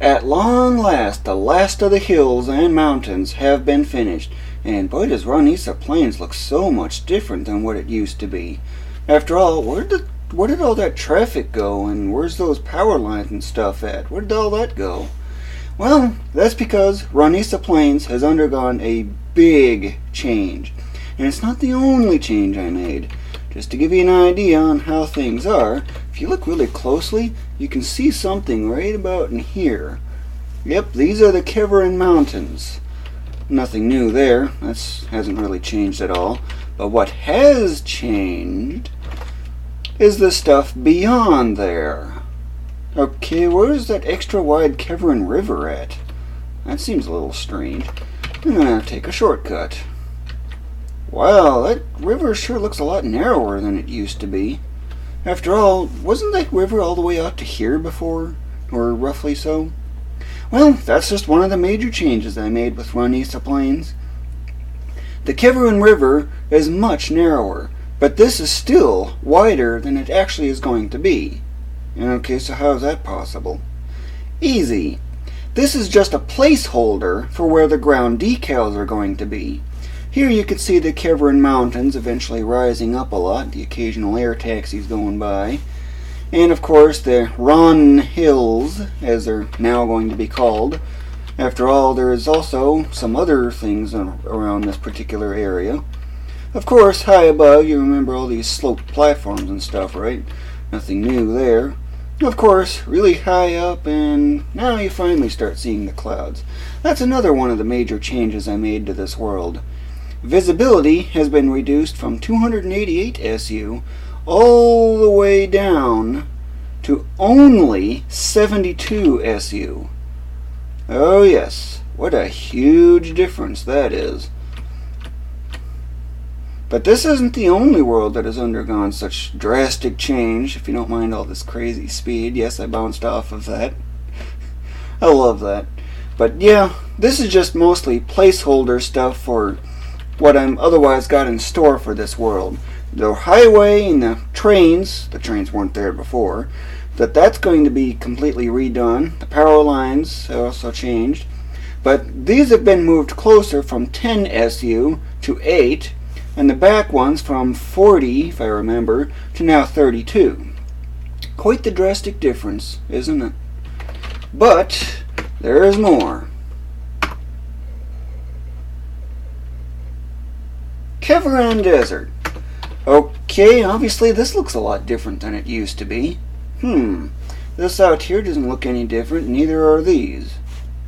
At long last, the last of the hills and mountains have been finished, and boy does Ronnisa Plains look so much different than what it used to be. After all, where did all that traffic go, and where's those power lines and stuff at? Where did all that go? Well, that's because Ronnisa Plains has undergone a big change. And it's not the only change I made. Just to give you an idea on how things are, if you look really closely, you can see something right about in here. Yep, these are the Keveran Mountains. Nothing new there. That hasn't really changed at all. But what has changed is the stuff beyond there. Okay, where's that extra wide Keveran River at? That seems a little strange. I'm gonna take a shortcut. Wow, that river sure looks a lot narrower than it used to be. After all, wasn't that river all the way out to here before? Or roughly so? Well, that's just one of the major changes I made with Ronnisa Plains. The Keveran River is much narrower, but this is still wider than it actually is going to be. Okay, so how is that possible? Easy. This is just a placeholder for where the ground decals are going to be. Here you can see the Keveran Mountains eventually rising up a lot, the occasional air taxis going by. And of course the Ronn Hills, as they're now going to be called. After all, there is also some other things around this particular area. Of course, high above, you remember all these sloped platforms and stuff, right? Nothing new there. Of course, really high up, and now you finally start seeing the clouds. That's another one of the major changes I made to this world. Visibility has been reduced from 288 SU all the way down to only 72 SU. Oh yes, what a huge difference that is. But this isn't the only world that has undergone such drastic change, if you don't mind all this crazy speed. Yes, I bounced off of that. I love that. But yeah, this is just mostly placeholder stuff for what I'm otherwise got in store for this world. The highway and the trains weren't there before, that's going to be completely redone. The power lines have also changed. But these have been moved closer from 10 SU to 8, and the back ones from 40, if I remember, to now 32. Quite the drastic difference, isn't it? But there is more. Keveran Desert. Okay, obviously this looks a lot different than it used to be. This out here doesn't look any different, neither are these.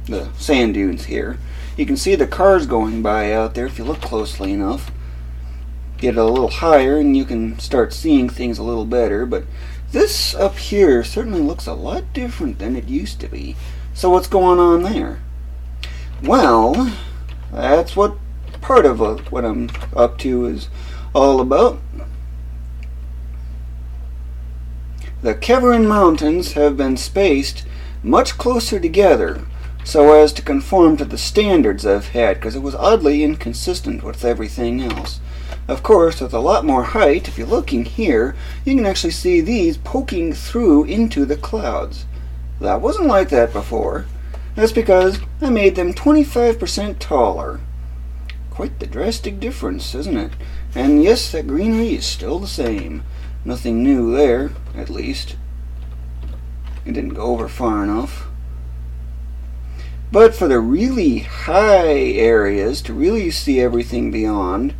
The sand dunes here. You can see the cars going by out there if you look closely enough. Get a little higher and you can start seeing things a little better, but this up here certainly looks a lot different than it used to be. So what's going on there? Well, that's what part of what I'm up to is all about. The Keveran Mountains have been spaced much closer together so as to conform to the standards I've had, because it was oddly inconsistent with everything else. Of course, with a lot more height, if you're looking here, you can actually see these poking through into the clouds. That wasn't like that before. That's because I made them 25% taller. Quite the drastic difference, isn't it? And yes, that greenery is still the same. Nothing new there, at least. It didn't go over far enough. But for the really high areas, to really see everything beyond,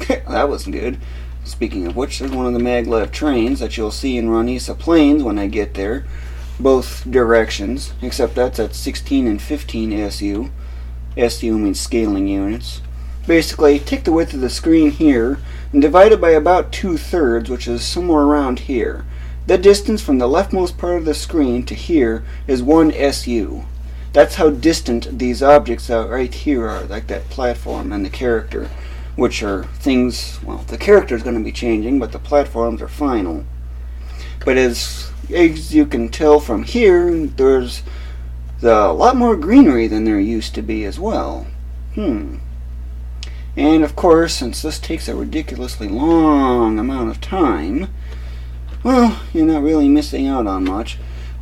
that wasn't good. Speaking of which, there's one of the maglev trains that you'll see in Ronnisa Plains when I get there. Both directions, except that's at 16 and 15 SU. SU means scaling units. Basically, take the width of the screen here and divide it by about 2/3, which is somewhere around here. The distance from the leftmost part of the screen to here is 1 SU. That's how distant these objects out right here are, like that platform and the character, which are things, well, the character is going to be changing, but the platforms are final. But as you can tell from here, there's a lot more greenery than there used to be as well. And of course, since this takes a ridiculously long amount of time, well, you're not really missing out on much.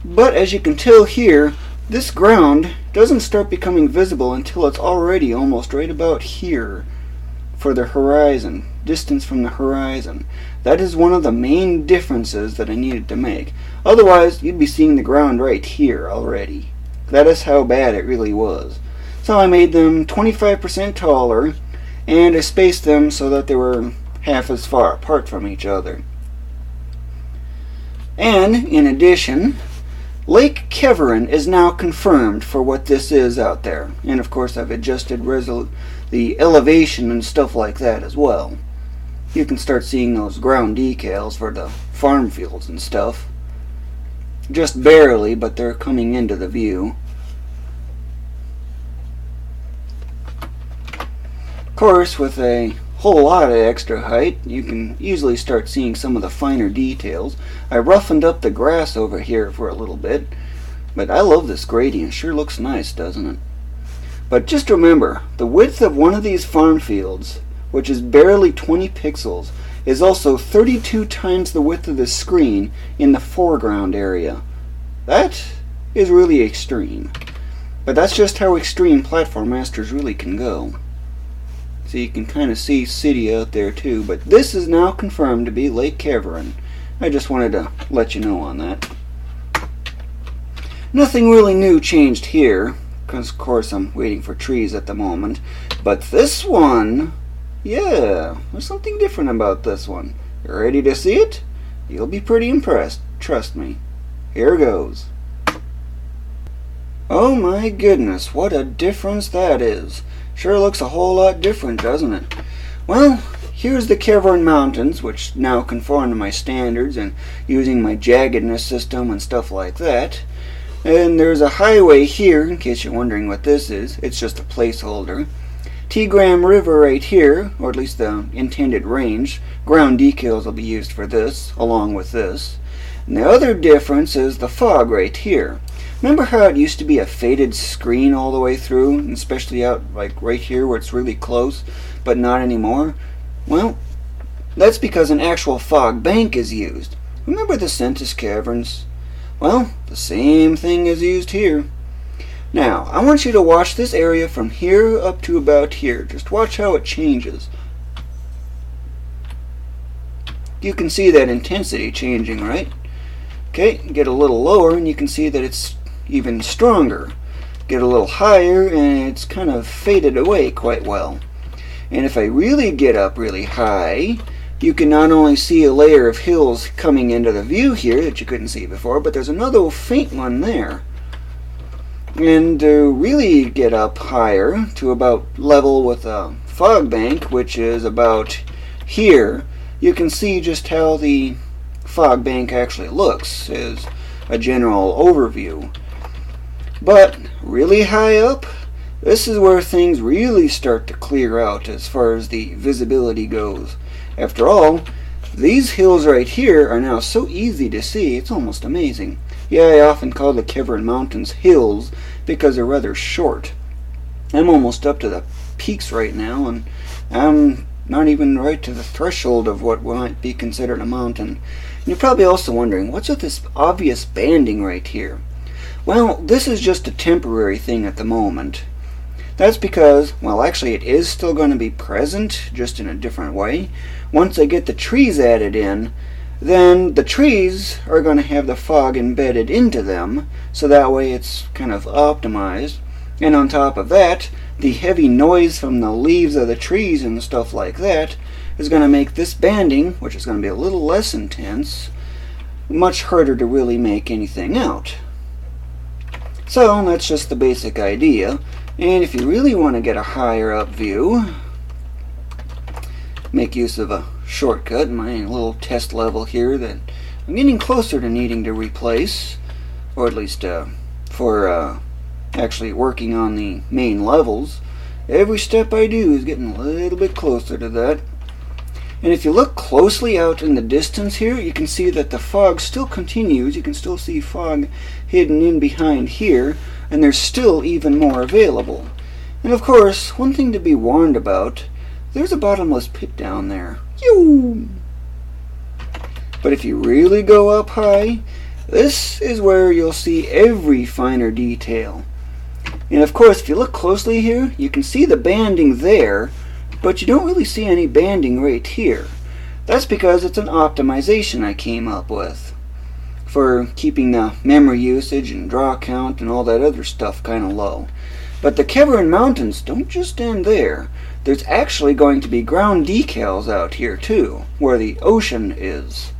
But as you can tell here, this ground doesn't start becoming visible until it's already almost right about here for the horizon, distance from the horizon. That is one of the main differences that I needed to make. Otherwise, you'd be seeing the ground right here already. That is how bad it really was. So I made them 25% taller, and I spaced them so that they were half as far apart from each other. And, in addition, Lake Keveran is now confirmed for what this is out there. And of course I've adjusted the elevation and stuff like that as well. You can start seeing those ground decals for the farm fields and stuff. Just barely, but they're coming into the view. Of course, with a whole lot of extra height, you can easily start seeing some of the finer details. I roughened up the grass over here for a little bit, but I love this gradient. Sure looks nice, doesn't it? But just remember, the width of one of these farm fields, which is barely 20 pixels, is also 32 times the width of the screen in the foreground area. That is really extreme. But that's just how extreme Platform Masters really can go. So you can kind of see city out there too, but this is now confirmed to be Lake Keveran. I just wanted to let you know on that. Nothing really new changed here, because of course I'm waiting for trees at the moment. But this one, yeah, there's something different about this one. You ready to see it? You'll be pretty impressed, trust me. Here goes. Oh my goodness, what a difference that is. Sure looks a whole lot different, doesn't it? Well, here's the Keveran Mountains, which now conform to my standards and using my jaggedness system and stuff like that. And there's a highway here, in case you're wondering what this is. It's just a placeholder. Keveran River right here, or at least the intended range. Ground decals will be used for this, along with this. And the other difference is the fog right here. Remember how it used to be a faded screen all the way through, and especially out like right here where it's really close, but not anymore? Well, that's because an actual fog bank is used. Remember the Census caverns? Well, the same thing is used here. Now, I want you to watch this area from here up to about here. Just watch how it changes. You can see that intensity changing, right? Okay, get a little lower and you can see that it's even stronger. Get a little higher and it's kind of faded away quite well. And if I really get up really high, you can not only see a layer of hills coming into the view here that you couldn't see before, but there's another faint one there. And to really get up higher to about level with a fog bank, which is about here, you can see just how the fog bank actually looks as a general overview. But really high up, this is where things really start to clear out as far as the visibility goes. After all, these hills right here are now so easy to see, it's almost amazing. Yeah, I often call the Keveran Mountains hills because they're rather short. I'm almost up to the peaks right now, and I'm not even right to the threshold of what might be considered a mountain. And you're probably also wondering, what's with this obvious banding right here? Well, this is just a temporary thing at the moment. That's because, well, actually it is still going to be present, just in a different way. Once I get the trees added in, then the trees are going to have the fog embedded into them, so that way it's kind of optimized. And on top of that, the heavy noise from the leaves of the trees and stuff like that is going to make this banding, which is going to be a little less intense, much harder to really make anything out. So that's just the basic idea. And if you really want to get a higher up view, make use of a shortcut, my little test level here that I'm getting closer to needing to replace, or at least for actually working on the main levels. Every step I do is getting a little bit closer to that. And if you look closely out in the distance here, you can see that the fog still continues. You can still see fog hidden in behind here, and there's still even more available. And of course, one thing to be warned about, there's a bottomless pit down there. But if you really go up high, This is where you'll see every finer detail. And of course, if you look closely here, you can see the banding there, but you don't really see any banding right here. That's because it's an optimization I came up with for keeping the memory usage and draw count and all that other stuff kind of low. But the Keveran Mountains don't just end there. There's actually going to be ground decals out here too, where the ocean is.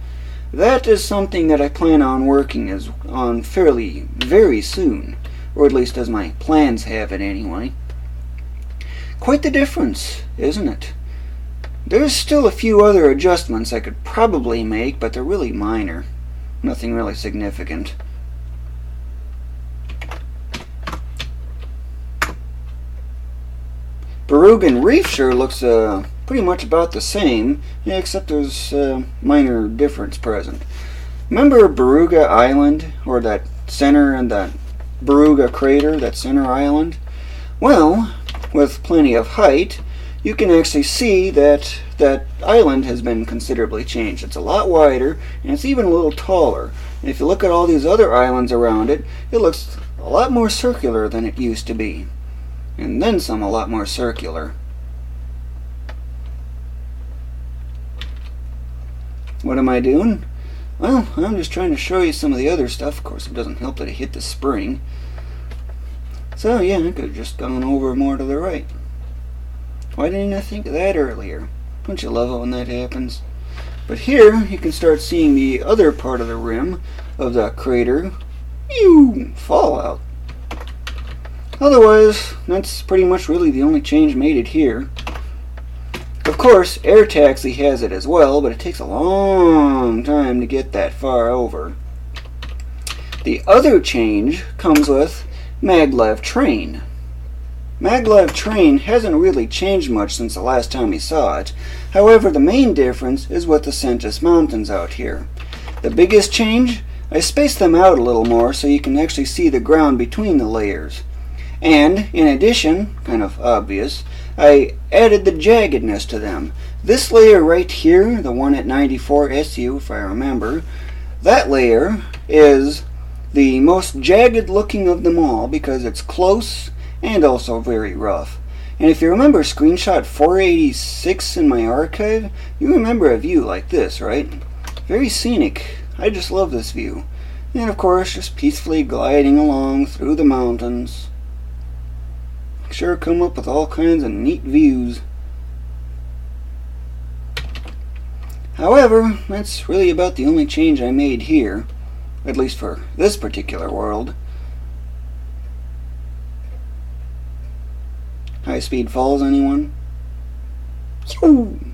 That is something that I plan on working on very soon, or at least as my plans have it anyway. Quite the difference, isn't it? There's still a few other adjustments I could probably make, but they're really minor. Nothing really significant. Berugan Reef sure looks pretty much about the same, except there's a minor difference present. Remember Beruga Island, or that center and that Beruga crater, that center island? Well, with plenty of height, you can actually see that that island has been considerably changed. It's a lot wider, and it's even a little taller. And if you look at all these other islands around it, it looks a lot more circular than it used to be. And then some a lot more circular. What am I doing? Well, I'm just trying to show you some of the other stuff. Of course, it doesn't help that I hit the spring. So yeah, I could have just gone over more to the right. Why didn't I think of that earlier? Don't you love it when that happens? But here, you can start seeing the other part of the rim of the crater. Fallout. Otherwise, that's pretty much really the only change made it here. Of course, air taxi has it as well, but it takes a long time to get that far over. The other change comes with maglev train. Maglev train hasn't really changed much since the last time we saw it. However, the main difference is with the Sentis Mountains out here. The biggest change? I spaced them out a little more so you can actually see the ground between the layers. And, in addition, kind of obvious, I added the jaggedness to them. This layer right here, the one at 94 SU if I remember, that layer is the most jagged looking of them all because it's close and also very rough. And if you remember screenshot 486 in my archive, you remember a view like this, right? Very scenic. I just love this view. And of course, just peacefully gliding along through the mountains. Sure come up with all kinds of neat views. However, that's really about the only change I made here, at least for this particular world. High speed falls, anyone?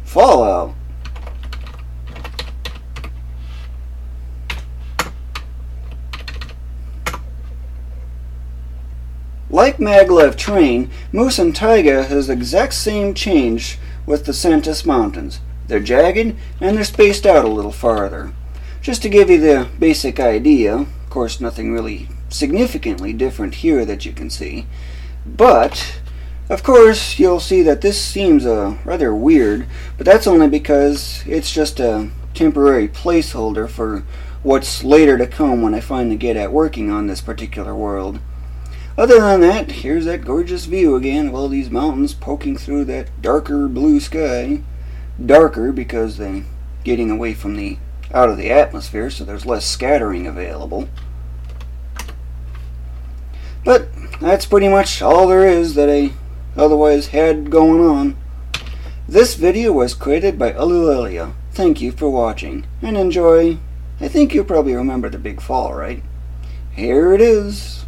Fallout! Like maglev train, Moose and Taiga has the exact same change with the Sentis Mountains. They're jagged and they're spaced out a little farther. Just to give you the basic idea, of course nothing really significantly different here that you can see, but of course you'll see that this seems rather weird, but that's only because it's just a temporary placeholder for what's later to come when I finally get at working on this particular world. Other than that, here's that gorgeous view again of all these mountains poking through that darker blue sky. Darker because they're getting away from out of the atmosphere, so there's less scattering available. But that's pretty much all there is that I otherwise had going on. This video was created by Ulillillia. Thank you for watching, and enjoy. I think you probably remember the big fall, right? Here it is.